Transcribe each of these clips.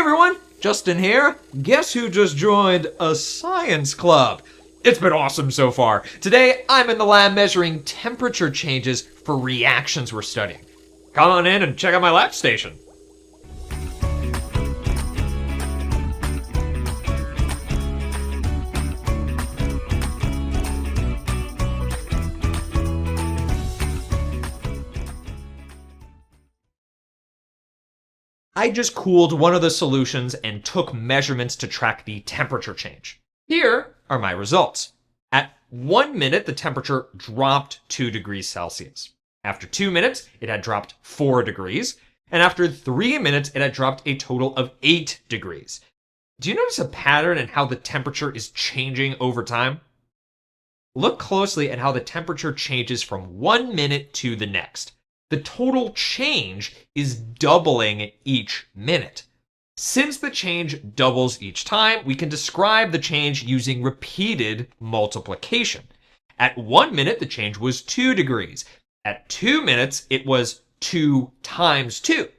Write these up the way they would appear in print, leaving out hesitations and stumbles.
everyone, Justin here. Guess who just joined a science club? It's been awesome so far. Today, I'm in the lab measuring temperature changes for reactions we're studying. Come on in and check out my lab station. I just cooled one of the solutions and took measurements to track the temperature change. Here are my results. At 1 minute, the temperature dropped 2 degrees Celsius. After 2 minutes, it had dropped 4 degrees. And after 3 minutes, it had dropped a total of 8 degrees. Do you notice a pattern in how the temperature is changing over time? Look closely at how the temperature changes from 1 minute to the next. The total change is doubling each minute. Since the change doubles each time, we can describe the change using repeated multiplication. At 1 minute, the change was 2 degrees. At 2 minutes, it was 2 times 2.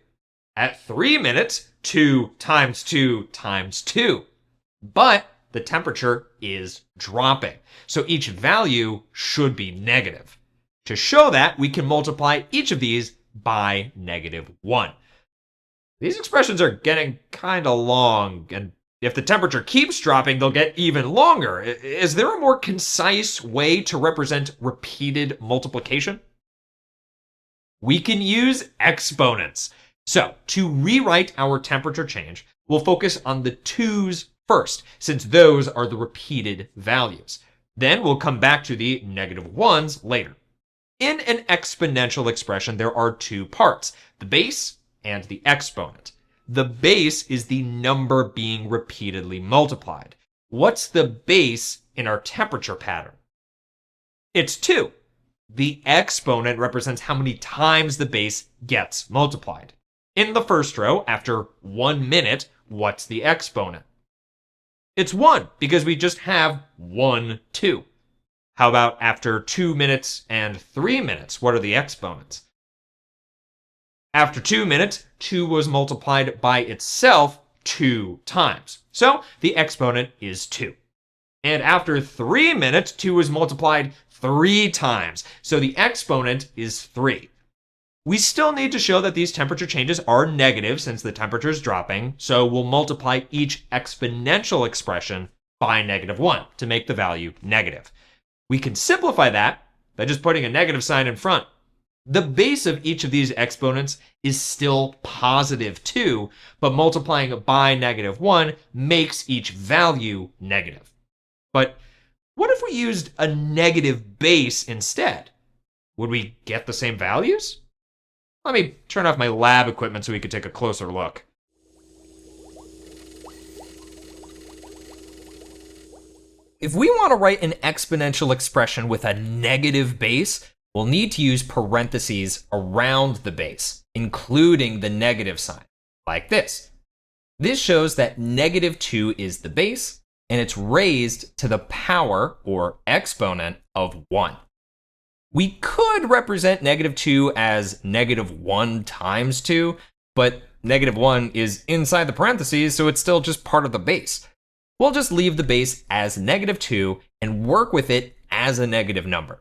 At 3 minutes, 2 times 2 times 2. But the temperature is dropping, so each value should be negative. To show that, we can multiply each of these by -1. These expressions are getting kind of long, and if the temperature keeps dropping, they'll get even longer. Is there a more concise way to represent repeated multiplication? We can use exponents. So, to rewrite our temperature change, we'll focus on the 2's first, since those are the repeated values. Then we'll come back to the -1's later. In an exponential expression, there are 2 parts, the base and the exponent. The base is the number being repeatedly multiplied. What's the base in our temperature pattern? It's 2. The exponent represents how many times the base gets multiplied. In the first row, after 1 minute, what's the exponent? It's 1, because we just have 1, 2. How about after 2 minutes and 3 minutes? What are the exponents? After 2 minutes, 2 was multiplied by itself 2 times. So the exponent is 2. And after 3 minutes, 2 was multiplied 3 times. So the exponent is 3. We still need to show that these temperature changes are negative since the temperature is dropping. So we'll multiply each exponential expression by -1 to make the value negative. We can simplify that by just putting a negative sign in front. The base of each of these exponents is still +2, but multiplying by -1 makes each value negative. But what if we used a negative base instead? Would we get the same values? Let me turn off my lab equipment so we could take a closer look. If we want to write an exponential expression with a negative base, we'll need to use parentheses around the base, including the negative sign, like this. This shows that -2 is the base, and it's raised to the power, or exponent, of 1. We could represent -2 as -1 times 2, but -1 is inside the parentheses, so it's still just part of the base. We'll just leave the base as -2 and work with it as a negative number.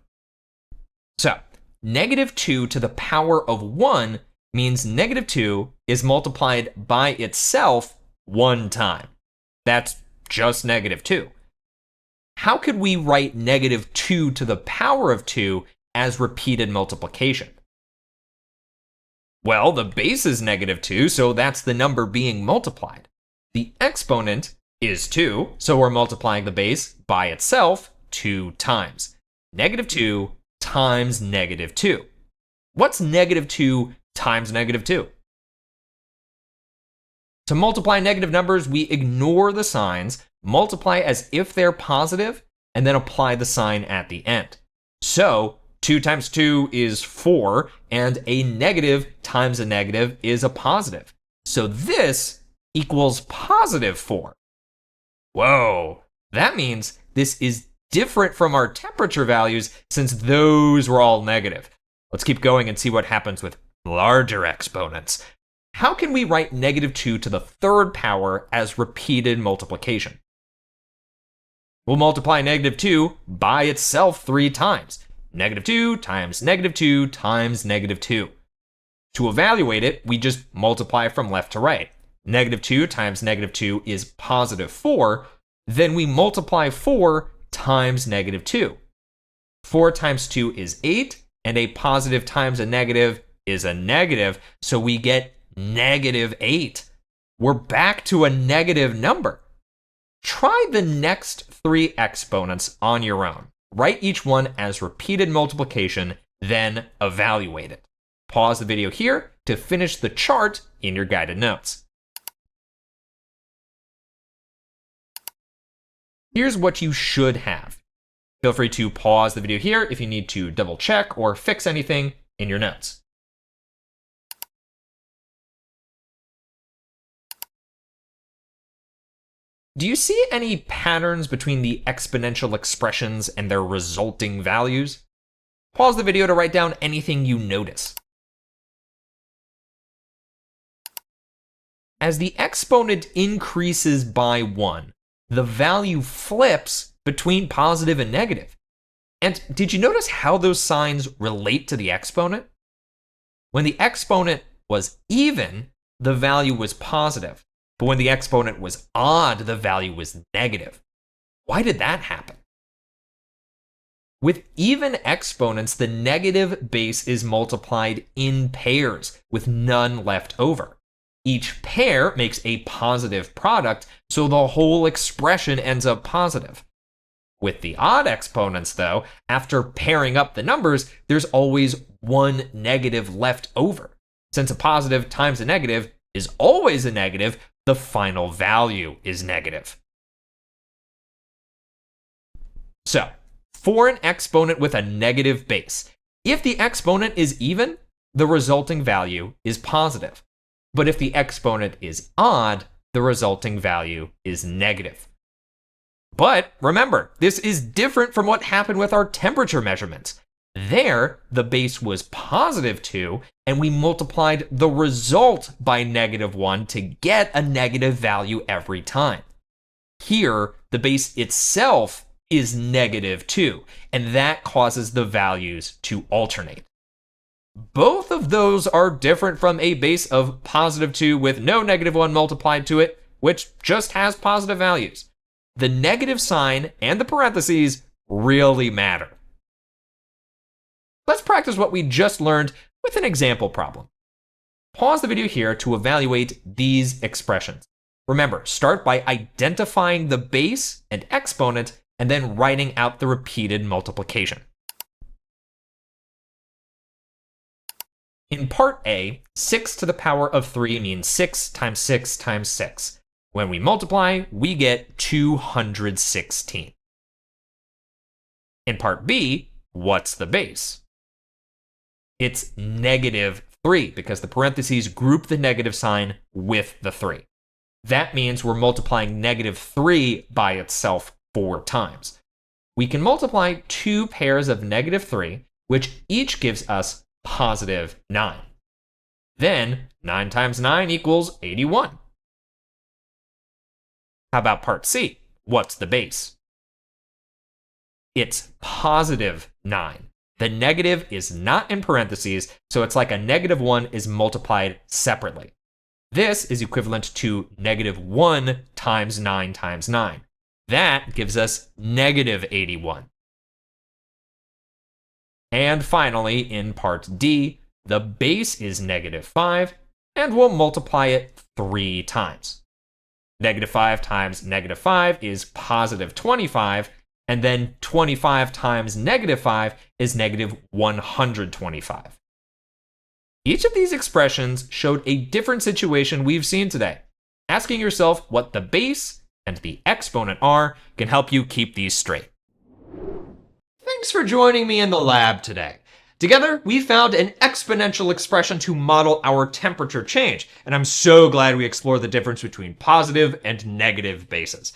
So, -2 to the power of 1 means -2 is multiplied by itself 1 time. That's just -2. How could we write -2 to the power of 2 as repeated multiplication? Well, the base is -2, so that's the number being multiplied. The exponent is 2, so we're multiplying the base by itself 2 times. -2 times -2. What's -2 times -2? To multiply negative numbers, we ignore the signs, multiply as if they're positive, and then apply the sign at the end. So 2 times 2 is 4, and a negative times a negative is a positive. So this equals +4. Whoa, that means this is different from our temperature values since those were all negative. Let's keep going and see what happens with larger exponents. How can we write -2 to the third power as repeated multiplication? We'll multiply -2 by itself 3 times. -2 times -2 times -2. To evaluate it, we just multiply from left to right. -2 times -2 is +4. Then we multiply 4 times -2. 4 times 2 is 8, and a positive times a negative is a negative, so we get -8. We're back to a negative number. Try the next 3 exponents on your own. Write each one as repeated multiplication, then evaluate it. Pause the video here to finish the chart in your guided notes. Here's what you should have. Feel free to pause the video here if you need to double check or fix anything in your notes. Do you see any patterns between the exponential expressions and their resulting values? Pause the video to write down anything you notice. As the exponent increases by 1, the value flips between positive and negative. And did you notice how those signs relate to the exponent? When the exponent was even, the value was positive. But when the exponent was odd, the value was negative. Why did that happen? With even exponents, the negative base is multiplied in pairs, with none left over. Each pair makes a positive product, so the whole expression ends up positive. With the odd exponents, though, after pairing up the numbers, there's always one negative left over. Since a positive times a negative is always a negative, the final value is negative. So, for an exponent with a negative base, if the exponent is even, the resulting value is positive. But if the exponent is odd, the resulting value is negative. But remember, this is different from what happened with our temperature measurements. There, the base was +2, and we multiplied the result by -1 to get a negative value every time. Here, the base itself is -2, and that causes the values to alternate. Both of those are different from a base of +2 with no -1 multiplied to it, which just has positive values. The negative sign and the parentheses really matter. Let's practice what we just learned with an example problem. Pause the video here to evaluate these expressions. Remember, start by identifying the base and exponent and then writing out the repeated multiplication. In part A, 6 to the power of 3 means 6 times 6 times 6. When we multiply, we get 216. In part B, what's the base? It's -3 because the parentheses group the negative sign with the 3. That means we're multiplying -3 by itself 4 times. We can multiply 2 pairs of -3, which each gives us +9. Then 9 times 9 equals 81. How about part C? What's the base? It's +9. The negative is not in parentheses, so it's like a -1 is multiplied separately. This is equivalent to -1 times 9 times 9. That gives us -81. And finally, in part D, the base is -5, and we'll multiply it 3 times. -5 times -5 is +25, and then 25 times -5 is -125. Each of these expressions showed a different situation we've seen today. Asking yourself what the base and the exponent are can help you keep these straight. Thanks for joining me in the lab today. Together, we found an exponential expression to model our temperature change, and I'm so glad we explored the difference between positive and negative bases.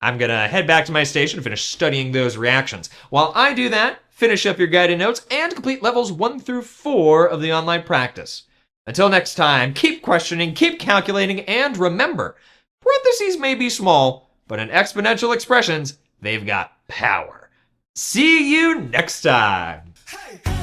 I'm gonna head back to my station and finish studying those reactions. While I do that, finish up your guided notes and complete levels 1 through 4 of the online practice. Until next time, keep questioning, keep calculating, and remember, parentheses may be small, but in exponential expressions, they've got power. See you next time. Hey.